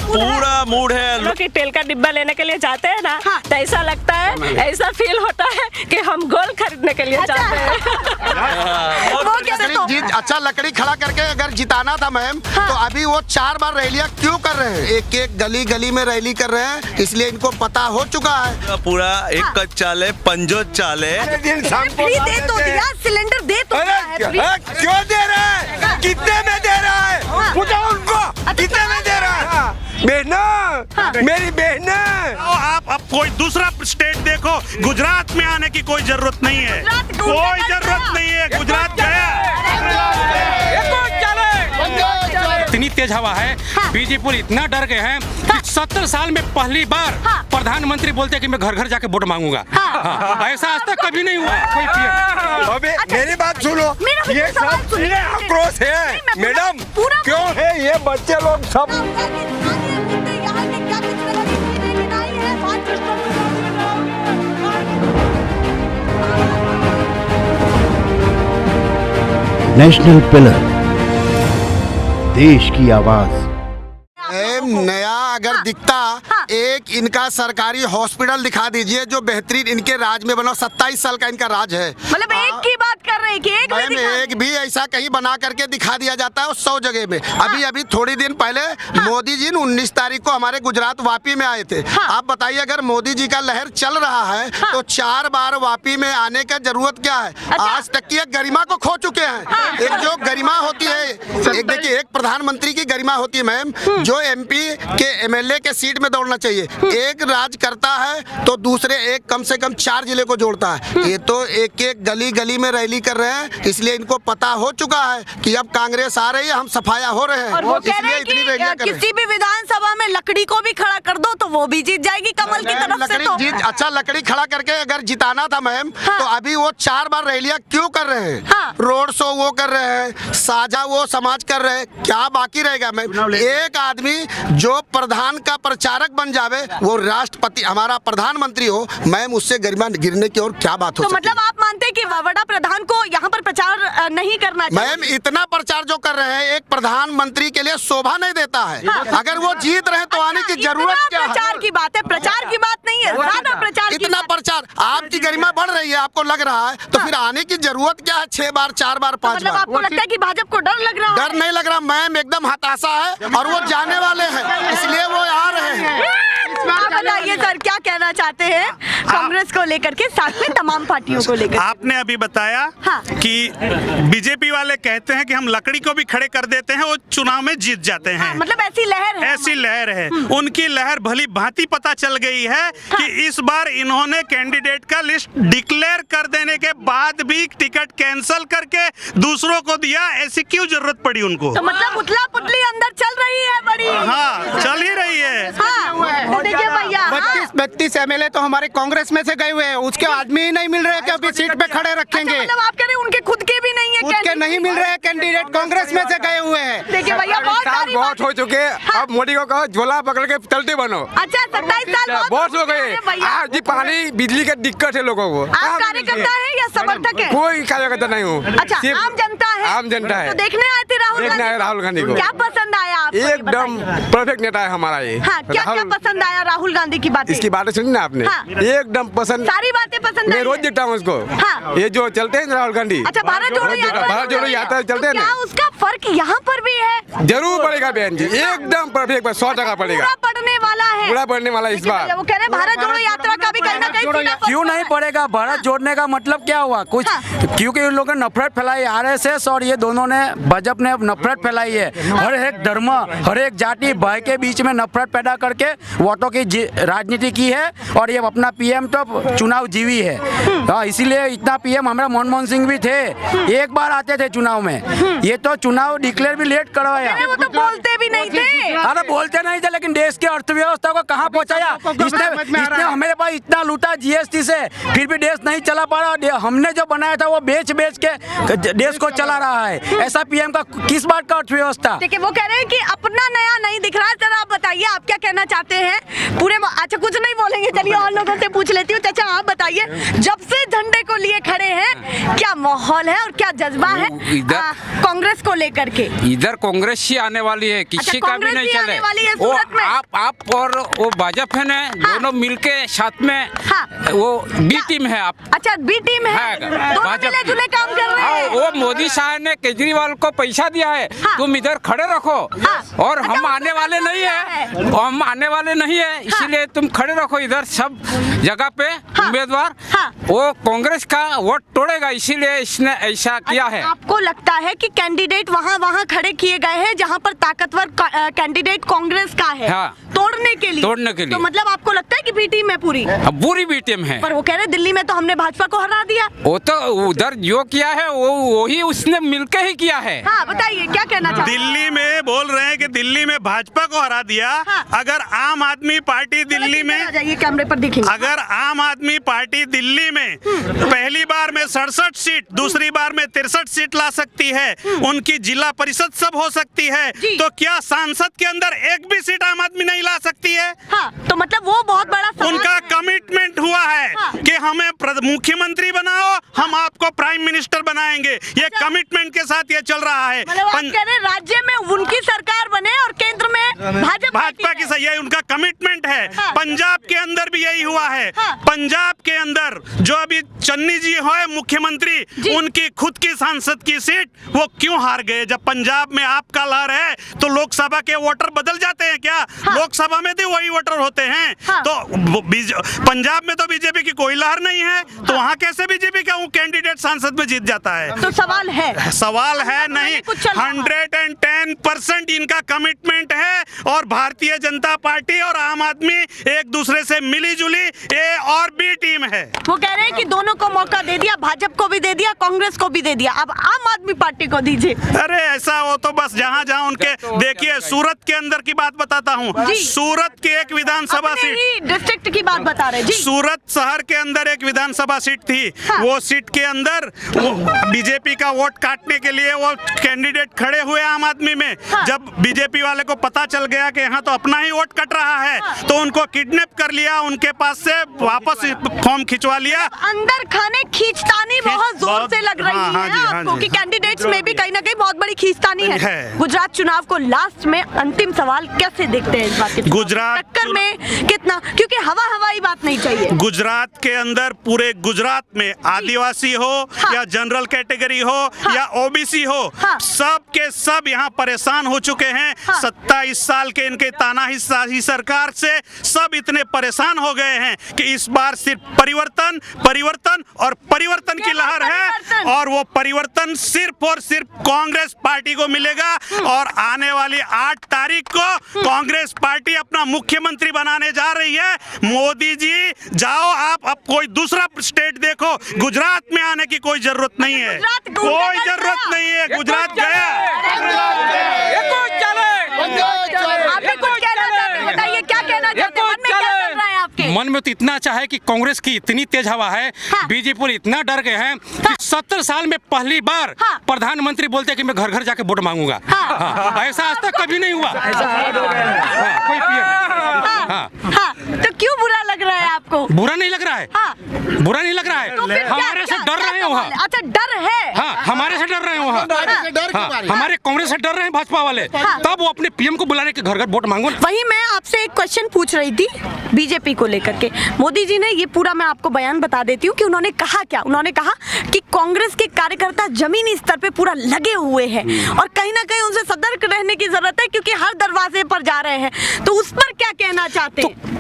पूरा मूड है। लोग की तेल का डिब्बा लेने के लिए जाते हैं ना, तो ऐसा लगता है, ऐसा फील होता है कि हम गोल खरीदने के लिए जाते हैं। जीत अच्छा लकड़ी खड़ा करके अगर जिताना था मैम, तो अभी वो 4 बार रैलियां क्यों कर रहे हैं? एक एक गली गली में रैली कर रहे हैं, इसलिए इनको पता हो चुका है। पूरा एक कच चाले पंजो चाले। फ्री दे तो दिया, सिलेंडर दे तो दिया। क्यों दे रहा है? कितने में दे रहा है? पूछो उनको कितने में दे रहा है? बहना, मेरी बहना। आप कोई दूसरा स्टेट देखो, गुजरात में आने की कोई जरूरत नहीं है, कोई जरूरत नहीं है। गुजरात गया, इतनी तेज हवा है, बीजेपी इतना डर गए हैं कि 70 साल में पहली बार प्रधानमंत्री बोलते हैं कि मैं घर घर जाके वोट मांगूंगा। ऐसा आज तक कभी नहीं हुआ कोई पीएम। अबे मेरी बात सुनो, ये सब आक्रोश है मैडम, क्यों है ये बच्चे लोग सब? नेशनल पिलर, देश की आवाज। नया अगर दिखता, एक इनका सरकारी हॉस्पिटल दिखा दीजिए जो बेहतरीन इनके राज में बना। 27 साल का इनका राज है। मतलब एक की बात कर रहे हैं कि एक भी ऐसा कहीं बना करके दिखा दिया जाता है 100 जगह में। अभी थोड़ी दिन पहले मोदी जी 19 तारीख को हमारे गुजरात वापी में आए थे। आप बताइए, अगर मोदी जी का लहर चल रहा है तो 4 बार वापी में आने का जरूरत क्या है? आज तक की एक गरिमा को खो चुके हैं। एक जो गरिमा होती है, एक देखिए, एक प्रधानमंत्री की गरिमा होती है मैम, जो MP के MLA के सीट में दौड़ना चाहिए। एक राज करता है तो दूसरे एक कम से कम 4 जिले को जोड़ता है। ये तो एक एक गली गली में रैली कर रहे हैं, इसलिए इनको पता हो चुका है कि अब कांग्रेस आ रही है, हम सफाया हो रहे हैं। और वो कह रहे हैं कि किसी भी विधानसभा में लकड़ी को भी खड़ा कर दो तो वो भी जीत जाएगी कमल की तरफ से। तो अच्छा लकड़ी खड़ा करके अगर जिताना था मैम, तो अभी वो 4 बार रैलियां क्यों कर रहे हैं? रोड शो वो कर रहे हैं, साझा वो समाज कर रहे हैं, क्या बाकी रहेगा मैम? एक आदमी जो प्रधान का प्रचारक बन जावे, वो राष्ट्रपति हमारा प्रधानमंत्री हो, मैम उससे गरिमा गिरने की और क्या बात हो सकती है? मतलब आप मानते हैं कि वड़ा प्रधान को यहाँ पर प्रचार नहीं करना चाहिए? मैम इतना प्रचार जो कर रहे हैं, एक प्रधानमंत्री के लिए शोभा नहीं देता है। अगर वो जीत रहे तो आने की जरूरत क्या है? प्रचार की बात है, प्रचार की बात नहीं है, ज्यादा प्रचार। इतना प्रचार, आपकी गरिमा बढ़ रही है, आपको लग रहा है, तो फिर आने की जरूरत क्या है? 6 बार, 4 बार, 5 बार। आपको लगता है कि भाजपा को डर लग रहा है? डर नहीं लग रहा मैम, एकदम हताशा है, और वो जाने वाले हैं, इसलिए वो आ रहे हैं। आप बताइए सर, क्या कहना चाहते हैं कांग्रेस को लेकर के, साथ में तमाम पार्टियों को लेकर? आपने अभी बताया कि बीजेपी वाले कहते हैं कि हम लकड़ी को भी खड़े कर देते हैं, वो चुनाव में जीत जाते हैं। मतलब ऐसी लहर है, ऐसी लहर है। उनकी लहर भली भांति पता चल गई है कि इस बार इन्होंने कैंडिडेट का लिस्ट डिक्लेयर कर देने के बाद भी टिकट कैंसिल करके दूसरों को दिया। ऐसी क्यों जरूरत पड़ी उनको? तो मतलब उथला पुथली अंदर चल रही है बड़ी। हाँ, चल ही रही है। देखिए भैया, 32 MLA तो हमारे कांग्रेस में से गए हुए हैं, उसके आदमी ही नहीं मिल रहे कि अभी सीट पे खड़े रखेंगे। मतलब आप कह रहे हैं उनके खुद के भी नहीं है? खुद के नहीं मिल रहे हैं कैंडिडेट, कांग्रेस में से गए हुए हैं। देखिए भैया, बहुत हो चुके, अब मोदी को कहो झोला पकड़ के चलते बनो। अच्छा, 27 साल बहुत हो गए। आज जी पानी बिजली की दिक्कत है लोगों को। आप कार्यकर्ता है या समर्थक है? कोई कार्यकर्ता नहीं हूँ। अच्छा, आम जनता है? आम जनता है। तो देखने आए थे राहुल गांधी को? क्या पसंद आया आपको? एकदम परफेक्ट नेता है हमारा ये। हाँ, क्या पसंद आया राहुल गांधी की बातें? इसकी बातें सुनी ना आपने? एकदम पसंद, सारी बातें पसंद। मैं रोज देखता हूँ उसको। ये जो चलते हैं राहुल गांधी। अच्छा, भारत जोड़ो यात्रा चलते हैं ना, क्या उसका फर्क यहाँ पर भी है? जरूर पड़ेगा बहन जी, एकदम परफेक्ट, 100% पड़ेगा। पूरा पड़ने वाला है, पूरा पड़ने वाला इस बार। वो कह रहे भारत जोड़ो यात्रा का भी कहीं ना कहीं। क्यों नहीं पड़ेगा? भारत जोड़ने का मतलब क्या हुआ कुछ? क्योंकि उन लोगों ने नफरत फैलाई, RSS और ये दोनों ने, भाजपा ने नफरत फैलाई है। हर एक धर्म, हर एक जाति भाई के बीच में नफरत पैदा करके वोटों की राजनीति की है, और ये अपना PM तो चुनाव जीवी है। इसीलिए इतना PM हमारा मनमोहन सिंह भी थे, एक बार आते थे चुनाव में। ये तो चुनाव डिक्लेयर भी लेट करवाया। वो तो बोलते भी नहीं थे। अरे बोलते नहीं थे, लेकिन देश की अर्थव्यवस्था को कहाँ पहुँचाया? इसने हमारे पास इतना लूटा GST से, फिर भी देश नहीं चला पा रहा। हमने जो बनाया था वो बेच के देश को चला रहा है। ऐसा PM का किस बात का अर्थव्यवस्था? देखिए, वो कह रहे हैं कि अपना नया नहीं दिख रहा है। जरा आप बताइए, आप क्या कहना चाहते हैं? पूरे अच्छा कुछ नहीं बोलेंगे, चलिए और लोगों से पूछ लेती हूँ। चाचा आप बताइए, जब से झंडे को लिए खड़े हैं, क्या माहौल है और क्या जज्बा है इधर कांग्रेस को लेकर के? इधर कांग्रेस ही आने वाली है, किसी का भी कांग्रेस नहीं ही चले। आने वाली है वो सूरत में। आप और वो भाजपा ने दोनों मिलके साथ में हाँ। वो बी टीम है। आप अच्छा बी टीम है, दोनों भाजपा मिले जुले काम कर रहे हैं। वो मोदी साहब ने केजरीवाल को पैसा दिया है, हाँ। तुम इधर खड़े रखो। हाँ। और अच्छा, हम वो आने वाले नहीं है, हम आने वाले नहीं है, इसीलिए तुम खड़े रखो इधर सब जगह पे। उम्मीदवार हाँ। वो कांग्रेस का वोट तोड़ेगा, इसीलिए इसने ऐसा किया है। आपको लगता है कि कैंडिडेट वहाँ खड़े किए गए हैं जहाँ पर ताकतवर कैंडिडेट कांग्रेस का है, हाँ। तोड़ने के लिए? तो मतलब आपको लगता है कि बी टीम है पूरी? बुरी बी टीम है। पर वो कह रहे दिल्ली में तो हमने भाजपा को हरा दिया। वो तो उधर जो किया है वो ही उसने मिलकर ही किया है। हाँ बताइए क्या कहना चाहते हैं? दिल्ली में बोल रहे हैं कि दिल्ली में भाजपा को हरा दिया। हाँ। अगर आम आदमी पार्टी दिल्ली में, आ जाइए कैमरे पर दिखेंगे। अगर आम आदमी पार्टी दिल्ली में पहली बार में 67 सीट, दूसरी बार में 63 सीट ला सकती है, उनकी जिला परिषद सब हो सकती है, जी। तो क्या सांसद के अंदर एक भी सीट आम आदमी नहीं ला सकती है? हाँ तो मतलब वो बहुत बड़ा सवाल उनका है। कमिटमेंट हुआ है हाँ। कि हमें मुख्यमंत्री बनाओ, हम आपको प्राइम मिनिस्टर बनाएंगे। ये कमिटमेंट के साथ ये चल रहा है। मतलब आप कह रहे हैं राज्य में उनकी सरकार बने और केंद्र में भाजपा की सही है, उनका कमिटमेंट है। हाँ। पंजाब के अंदर भी यही हुआ है। हाँ। पंजाब के अंदर जो अभी चन्नी जी है मुख्यमंत्री, जी। उनकी खुद की सांसद की सीट वो क्यों हार गए? जब पंजाब में आपका लहर है तो लोकसभा के वोटर बदल जाते हैं क्या? हाँ। लोकसभा में भी वही वोटर होते हैं। हाँ। तो पंजाब में तो बीजेपी की कोई लहर नहीं है, तो वहाँ कैसे बीजेपी का कैंडिडेट सांसद में जीत जाता है? तो सवाल है, सवाल है नहीं, कुछ चल रहा है। 110% इनका कमिटमेंट है। और भारतीय जनता पार्टी और आम आदमी एक दूसरे से मिली जुली ए और बी टीम है। वो कह रहे हैं कि दोनों को मौका दे दिया, भाजपा को भी दे दिया, कांग्रेस को भी दे दिया, अब आम आदमी पार्टी को दीजिए। अरे ऐसा हो तो बस जहाँ जहाँ उनके देखिए, सूरत के अंदर की बात बताता हूँ। जी। सूरत की एक विधानसभा अपने सीट, ही डिस्ट्रिक्ट की बात बता रहे जी। सूरत शहर के अंदर एक विधानसभा सीट थी। हाँ। वो सीट के अंदर बीजेपी का वोट काटने के लिए वो कैंडिडेट खड़े हुए आम आदमी में। हाँ। जब बीजेपी वाले को पता चल गया कि यहाँ तो अपना ही वोट कट रहा है, हाँ। तो उनको किडनैप कर लिया, उनके पास से वापस फॉर्म खिंचवा लिया। अंदर खाने खींचतानी बहुत जोर से लग रही हाँ, हाँ है जी, हाँ आपको जी। कि कैंडिडेट्स में भी कहीं ना कहीं बहुत बड़ी खींचतानी है। है। गुजरात चुनाव को लास्ट में अंतिम सवाल कैसे देखते हैं इस बात के? गुजरात टक्कर में कितना, क्योंकि हवाई बात नहीं चाहिए। गुजरात के अंदर, पूरे गुजरात में आदिवासी हो हाँ। या जनरल कैटेगरी हो हाँ। या ओबीसी हो, हाँ। सब के सब यहाँ परेशान हो चुके हैं। हाँ। 27 साल के इनके तानाशाही सरकार से सब इतने परेशान हो गए हैं कि इस बार सिर्फ परिवर्तन परिवर्तन और परिवर्तन की लहर परिवर्तन। है। और वो परिवर्तन सिर्फ और सिर्फ कांग्रेस पार्टी को मिलेगा। और आने वाली 8 तारीख को कांग्रेस पार्टी अपना मुख्यमंत्री बनाने जा रही है। मोदी जी जाओ आप, अब कोई दूसरा स्टेट देखो, गुजरात में आने की कोई जरूरत नहीं है, गुजरात ढूंढने कोई गया। जरूरत नहीं है। गुजरात गया। आपने कुछ कहना चाहते हैं? बताइए क्या कहना चाहते हैं? मन में क्या चल रहा है आपके? मन में तो इतना अच्छा है कि कांग्रेस की इतनी तेज हवा है, हाँ। बीजेपी इतना डर गए हैं कि 70 साल में पहली बार हाँ। प्रधानमंत्री बोलते हैं कि मैं घर घर जाके वोट मांगूंगा। हाँ। हाँ, ऐसा आज तक कभी नहीं हुआ। हाँ, कोई PM। हाँ, हाँ, तो क्यों बुरा लग रहा है आपको? बुरा नहीं लग रहा है, हाँ। बुरा नहीं लग रहा है। तो फिर क्या- हमारे से क्या- डर क्या रहे हैं सवाल वहाँ। है? अच्छा डर है। हाँ, हमारे से डर रहे हैं वहाँ। हाँ, हमारे कांग्रेस से डर रहे हैं भाजपा वाले, हाँ। तब वो अपने PM को बुलाने के घर घर वोट मांगो। वही मैं आपसे एक क्वेश्चन पूछ रही थी बीजेपी को लेकर के। मोदी जी ने ये पूरा, मैं आपको बयान बता देती हूँ कि उन्होंने कहा क्या। उन्होंने कहा कि कांग्रेस के कार्यकर्ता जमीनी स्तर पे पूरा लगे हुए हैं और कहीं ना कहीं उनसे सतर्क रहने की जरूरत है क्योंकि हर दरवाजे पर जा रहे हैं। तो उस पर क्या कहना चाहते हैं?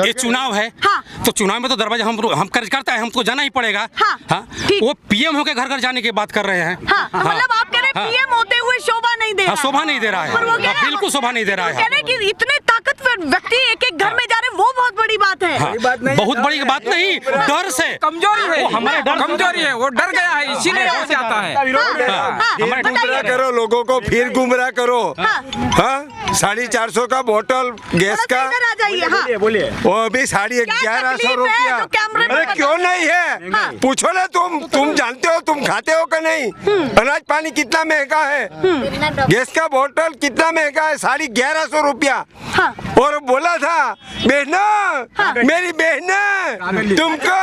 ये चुनाव है, हाँ। तो चुनाव में तो दरवाजा हम करता है, हमको जाना ही पड़ेगा। हाँ, ठीक। वो PM होके घर घर जाने की बात कर रहे हैं। हाँ, तो मतलब आप कह रहे हैं हाँ। PM होते हुए शोभा नहीं दे रहा है। शोभा नहीं दे रहा है, पर वो कह रहे हैं- बिल्कुल शोभा नहीं दे रहा वो कह रहे हैं कि इतने ताकतवर व्यक्ति एक एक घर में जा रहे हैं, वो बहुत बड़ी बात है। हाँ, बहुत बड़ी बात नहीं, डर से कमजोरी है, वो हमारे डर से- कमजोरी है, वो डर गया है, इसीलिए हो जाता है। हमारे गुमराह करो लोगों को, फिर गुमराह करो। हाँ। हाँ, 450 का बोतल गैस का, इधर आ जाइए। हाँ। वो अभी 1150 तकलीफ है रुपया। जो कैमरे में अरे बता- क्यों नहीं है? हाँ। पूछो ना, तुम जानते हो, तुम खाते हो कि नहीं? अनाज पानी कितना महंगा है, गैस का बोतल कितना महंगा है, 1150 रुपया। हाँ। और बोला था बहना मेरी बहना तुमको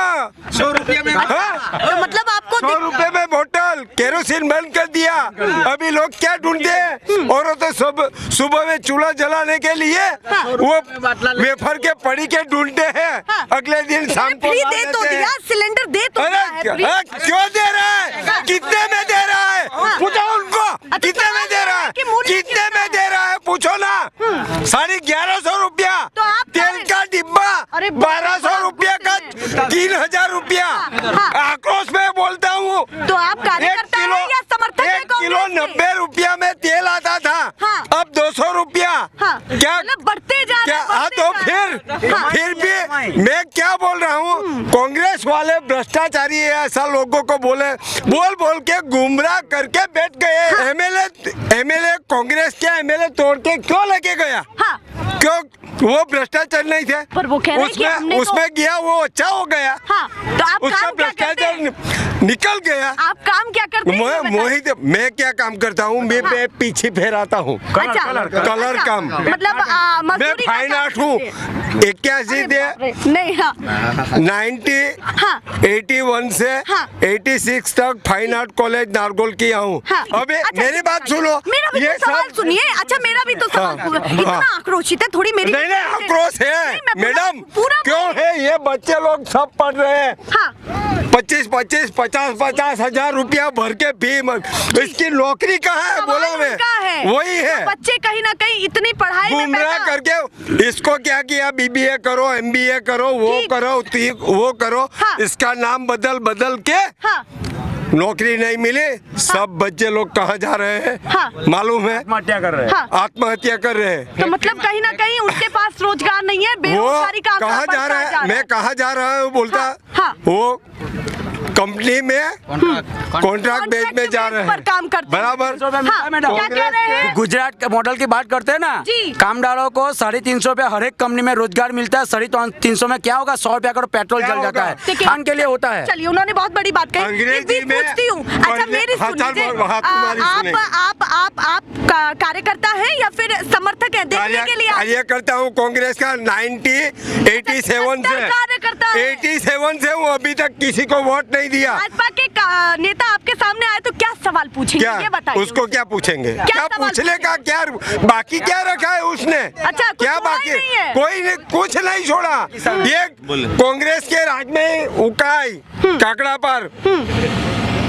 100 रुपये में तो मतलब आपको 100 रुपए में बोतल केरोसिन बंद कर दिया। अभी लोग क्या ढूंढते हैं, और तो सब सुबह में चूल्हा जलाने के लिए वो वेफर के पड़ी के ढूंढते हैं। अगले दिन शाम को फ्री ला दे तो देते हैं। दिया, सिलेंडर दे तो दिया है फ्री। क्यों दे रहा है, कितने में दे रहा है, पूछो उनको कितने में दे रहा है, कितने में दे रहा है, पूछो ना। 1150 रुपया तो आप तेल का डिब्बा, अरे 1200 रुपया का 3000 रुपया। आक्रोश में बोलता हूँ। तो आप कार्यकर्ता हैं या समर्थक हैं 1 किलो कांग्रेस के? 90 रुपया में तेल आता था, अब 200 रुपया। क्या मतलब बढ़ते जा रहे क्या? हैं, हाँ बढ़ते तो जा रहे हैं। फिर भी मैं क्या बोल रहा हूँ, कांग्रेस वाले भ्रष्टाचारी है, ऐसा लोगों को बोल के गुमराह करके बैठ गए। एमएलए कांग्रेस के एमएलए तोड़ के क्यों लेके गया? क्यों? वो भ्रष्टाचार नहीं थे, पर वो कह रहे हैं कि हमने तो- उसमें गया वो अच्छा हो गया। तो आप उसका काम क्या करते भ्रष्टाचार हैं? निकल गया। आप काम क्या करते हैं ये बताइए? मोहित, मैं क्या काम करता हूँ, मैं पीछे फेराता हूँ, अच्छा, कलर अच्छा, काम। मतलब मैं मजदूरी का फाइन काम आर्ट हूँ। करते हैं। 81 अरे बाप रे, नहीं 81 से 86 तक फाइन आर्ट कॉलेज नारगोल किया हूँ। अबे अच्छा, मेरी बात सुनो, मेरा भी ये तो सवाल सब सुनिए। अच्छा मेरा भी तो सवाल पूरा- इतना आक्रोशित है, थोड़ी मेरी नहीं आक्रोश है नहीं, मैं पूरा- मैडम, पूरा क्यों है? ये बच्चे लोग सब पढ़ रहे हैं, हाँ 50 हजार रुपया भर के फी। इसकी नौकरी कहाँ है? बोलो सवाल मैं, उनका है। वही है। तो बच्चे कहीं ना कहीं इतनी पढ़ाई में गुमराह पैसा- करके इसको क्या किया, BBA करो, MBA करो, वो ठीक। करो, वो करो, हाँ। इसका नाम बदल के हाँ नौकरी नहीं मिली। सब बच्चे लोग कहाँ जा रहे हैं हाँ। मालूम है? आत्महत्या कर रहे हैं। हाँ आत्महत्या कर रहे हैं। तो मतलब कहीं ना कहीं उनके पास रोजगार नहीं है, वो बेरोजगारी का आंकड़ा कहाँ जा बढ़ता रहा है? मैं कहाँ जा रहा हूँ बोलता, हाँ। वो कंपनी में कॉन्ट्रैक्ट बेस में जा रहे पर काम हैं, करते हैं। बराबर। हाँ, क्या कह रहे हैं? गुजरात के मॉडल की बात करते हैं ना, जी। कामदारों को 350 रुपया हर एक कंपनी में रोजगार मिलता है। 350 में क्या होगा, 100 रुपया का पेट्रोल क्या जल जाता होगा? है, देखिए, खान के लिए होता है। चलिए उन्होंने बहुत बड़ी बात कही। अंग्रेजी एक भी में पूछती हूँ। अच्छा पढ़ने- मेरी हाँ, सुन लीजिए, चल, हाँ, तुम्हारी सुनेंगे। आप कार्यकर्ता हैं या फिर समर्थक हैं? देखने के लिए आप- कार्यकर्ता हूँ कांग्रेस का 87 से। कार्यकर्ता है। 87 से हूँ, अभी तक किसी को वोट नहीं दिया। भाजपा के नेता आपके सामने आए तो क्या सवाल पूछेंगे क्या ये बताइए? उसको क्या पूछेंगे? क्या सवाल पूछने का? क्या बाकी क्या रखा है उसने? अच्छा, कुछ क्या छोड़ा ही बाकी? नहीं है। कोई नहीं, कुछ नहीं छोड़ा। ये कांग्रेस के राज में उकाई काकड़ा पर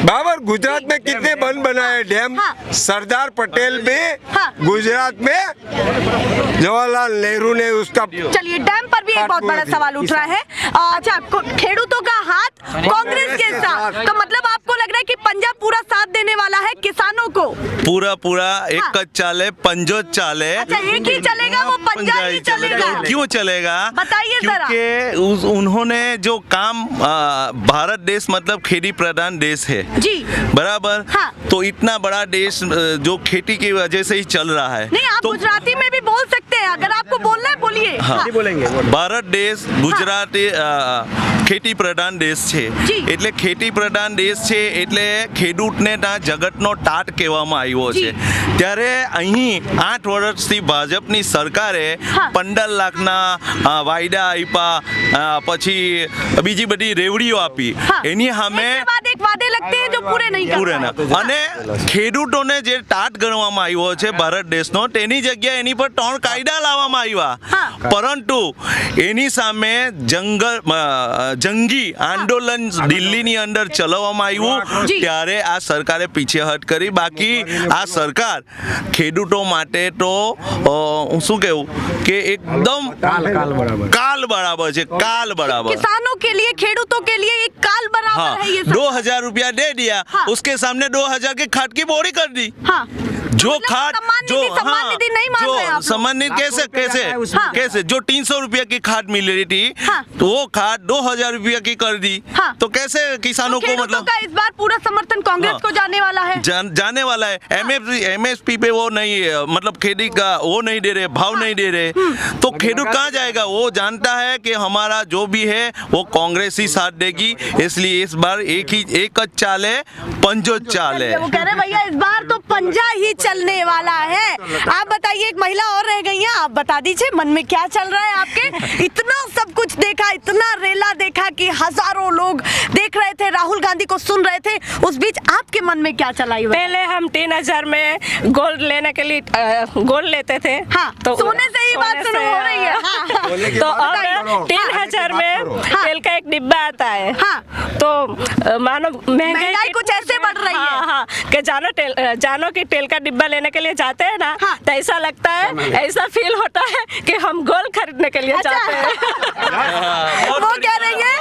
बाबर गुजरात में कितने बंद बनाए डैम? हाँ। सरदार पटेल में हाँ। गुजरात में जवाहरलाल नेहरू ने उसका चलिए डैम पर भी एक बहुत बड़ा सवाल उठ रहा है। अच्छा खेडूतों का हाथ कांग्रेस के साथ, तो मतलब आपको लग रहा है कि पंजाब पूरा साथ देने वाला है किसानों को? पूरा एक चाले पंजो चाले। अच्छा एक ही चलेगा, वो पंजाब ही चलेगा? क्यों चलेगा? बताइए जरा। क्योंकि उन्होंने जो काम भारत देश मतलब खेती प्रधान देश है जी बराबर। हाँ। तो इतना बड़ा देश जो खेती की वजह से ही चल रहा है। नहीं आप तो गुजराती में भी बोल सकते हैं, अगर आपको बोलना है बोलिए। हाँ। बोलेंगे ભારત દેશ ગુજરાતી ખેતી પ્રધાન દેશ છે જી. એટલે ખેતી પ્રધાન દેશ છે એટલે ખેડૂતને ત્યાં જગતનો ટાટ કહેવામાં આવ્યો જી. છે ત્યારે અહીં 8 વર્ષથી ભાજપની સરકારે હા. 15 લાખના વાયદા આપ્યા પછી બીજી બધી રેવડીઓ આપી हाँ। એની સામે एक के बाद एक वादे लगते हैं जो पूरे नहीं પૂરે कर ના અને ખેડૂતોને જે ટાટ ગણવામાં આવ્યો છે ભારત દેશનો તેની જગ્યાએ એની પર 3 કાયદા લાવવામાં આવ્યા હા. પરંતુ એની સામે જંગી આંદોલન દિલ્હીની અંદર ચલાવવામાં આવ્યું જી. ત્યારે આ સરકારે પીછેહટ કરી બાકી આ સરકાર ખેડૂતો માટે તો શું કહેવું કે એકદમ કાલ બરાબર છે કાલ બરાબર किसानों के लिए खेडूतों के लिए एक काल बराबर हाँ है ये सब। 2000 रुपया दे दिया हाँ। उसके सामने 2000 की खाद की बोरी कर दी हाँ जो मतलब खाद सम्मान जो निधि, सम्मान निधि नहीं मान रहे आप लोग। सम्मान निधि कैसे कैसे हाँ। कैसे जो 300 रुपया की खाद मिल रही थी हाँ। तो वो खाद 2000 रुपया की कर दी हाँ। तो कैसे किसानों को खेडूतों मतलब का इस बार पूरा समर्थन कांग्रेस हाँ। को जाने वाला है। जाने वाला है MSP पे वो नहीं मतलब खेती का वो नहीं दे रहे भाव नहीं दे रहे तो खेडूत कहाँ जाएगा वो जानता है कि हमारा जो भी है वो कांग्रेस ही साथ देगी इसलिए इस बार एक चाले पंजो चाले। वो कह रहे भैया इस बार तो पंजा ही चलने वाला है। आप बताइए, एक महिला और रह गई हैं, आप बता दीजिए मन में क्या चल रहा है आपके। इतना सब कुछ देखा, इतना रेला देखा कि हजारों लोग देख रहे थे, राहुल गांधी को सुन रहे थे, उस बीच आपके मन में क्या चला? पहले हम 3000 में गोल्ड लेने के लिए गोल्ड लेते थे। हाँ, तो सोने से ही बात शुरू हो रही है। हाँ। तो अब 3000 में तेल का एक डिब्बा आता है। हाँ। तो मानो महंगाई कुछ ऐसे बढ़ रही है। हाँ, हाँ, कि जानो कि तेल का डिब्बा लेने के लिए जाते हैं ना। हाँ। तो ऐसा लगता है, ऐसा फील होता है कि हम गोल्ड खरीदने के लिए जाते हैं। वो कह रही है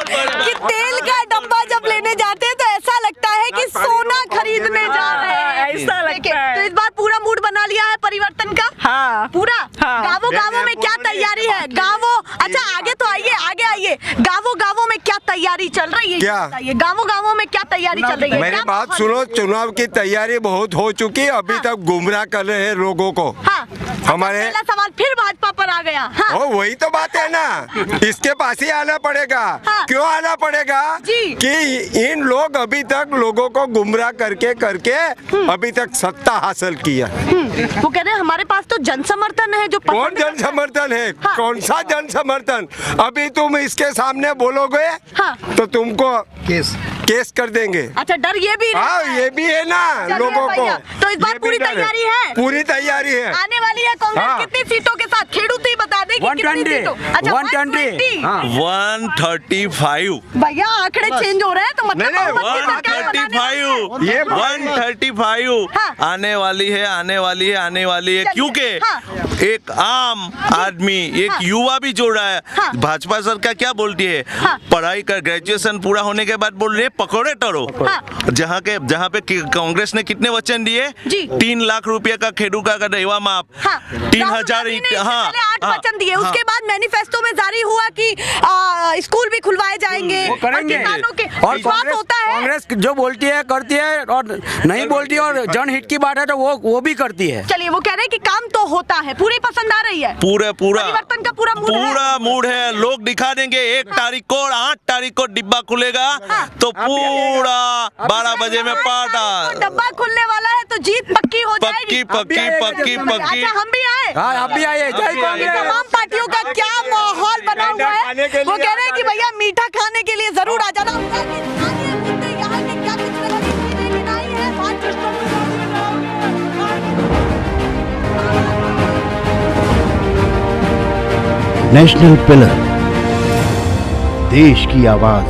कि तेल का डब्बा जब लेने जाते हैं तो ऐसा लगता है कि सोना खरीदने जा रहे हैं। ऐसा लगता है। तो इस बार पूरा मूड बना लिया है परिवर्तन का। हाँ, पूरा। हाँ। गाँवों में क्या तैयारी है? गाँवों, अच्छा आगे तो आइए, आगे आइए। गाँवों में क्या तैयारी चल रही है? क्या? गाँवों में क्या तैयारी चल रही है? मेरी क्या बात माहौल सुनो, है? चुनाव की तैयारी बहुत हो चुकी है, अभी तक गुमराह कर रहे हैं लोगों को। हाँ। हमारे पहला सवाल फिर भाजपा पर आ गया। हाँ। ओ, वही तो बात है ना, इसके पास ही आना पड़ेगा। हाँ। क्यों आना पड़ेगा? जी। कि इन लोग अभी तक लोगों को गुमराह करके अभी तक सत्ता हासिल किया। वो कह रहे हैं हमारे पास तो जन समर्थन है जो कौन जन समर्थन है? हाँ। कौन सा जन समर्थन? अभी तुम इसके सामने बोलोगे हाँ। तो तुमको केस कर देंगे। अच्छा, डर ये भी रहता हाँ, है। ये भी है ना चलिए लोगों को। भैया, तो इस बार ये भी पूरी डर तैयारी है? पूरी तैयारी है। आने वाली है कांग्रेस हाँ। कितनी सीटों के साथ? खेड़ू तो ही बता दें कि कितनी 120, सीटों? अच्छा, 120। 135। भैया आंकड़े चेंज हो रहे हैं तो मतलब नहीं, नहीं, बहुमत की सरकार बनाने वाली है। 135 ये 135 हाँ। आने वाली है, आने वाली है, आने वाली है। चलिए, क्योंकि हाँ। एक आम आदमी, एक हाँ। युवा भी जोड़ रहा है। हाँ। भाजपा सरकार क्या बोलती है? हाँ। पढ़ाई कर, ग्रेजुएशन पूरा होने के बाद बोल रही है पकौड़े तोड़ो। हाँ। जहाँ पे कांग्रेस ने कितने वचन दिए? जी। 3 लाख रुपए का खेडू का रेवा माप। हाँ। 3000। राहुल गांधी ने इससे हाँ, पहले 8 हाँ, वचन दिए। हाँ। उसके बाद मैनिफेस्टो में जारी हुआ कि स्कूल भी खुलवाए जाएंगे। वो करेंगे। और किसानों के और विश्वास होता है। कांग्रेस जो बोलती है करती है, और नहीं बोलती है, और जनहित की बात है तो वो भी करती है। चलिए, वो कह रहे हैं कि काम तो होता है, पूरी पसंद आ रही है। पूरा परिवर्तन का पूरा मूड है। लोग दिखा देंगे 1 तारीख को और 8 तारीख को डिब्बा खुलेगा। हाँ। तो पूरा 12 बजे में पाटा। तो डब्बा खुलने वाला है तो जीत पक्की हो जाएगी। पक्की। अच्छा, हम भी आए। हाँ, आप भी आइए। जय कांग्रेस। तमाम पार्टियों का क्या माहौल बना हुआ है? वो कह रहे हैं कि भैया मीठा खाने के लिए जरूर आ जाना। यहाँ के क्या कुछ लेकिन आई है बात। नेशनल पिलर, देश की आवाज।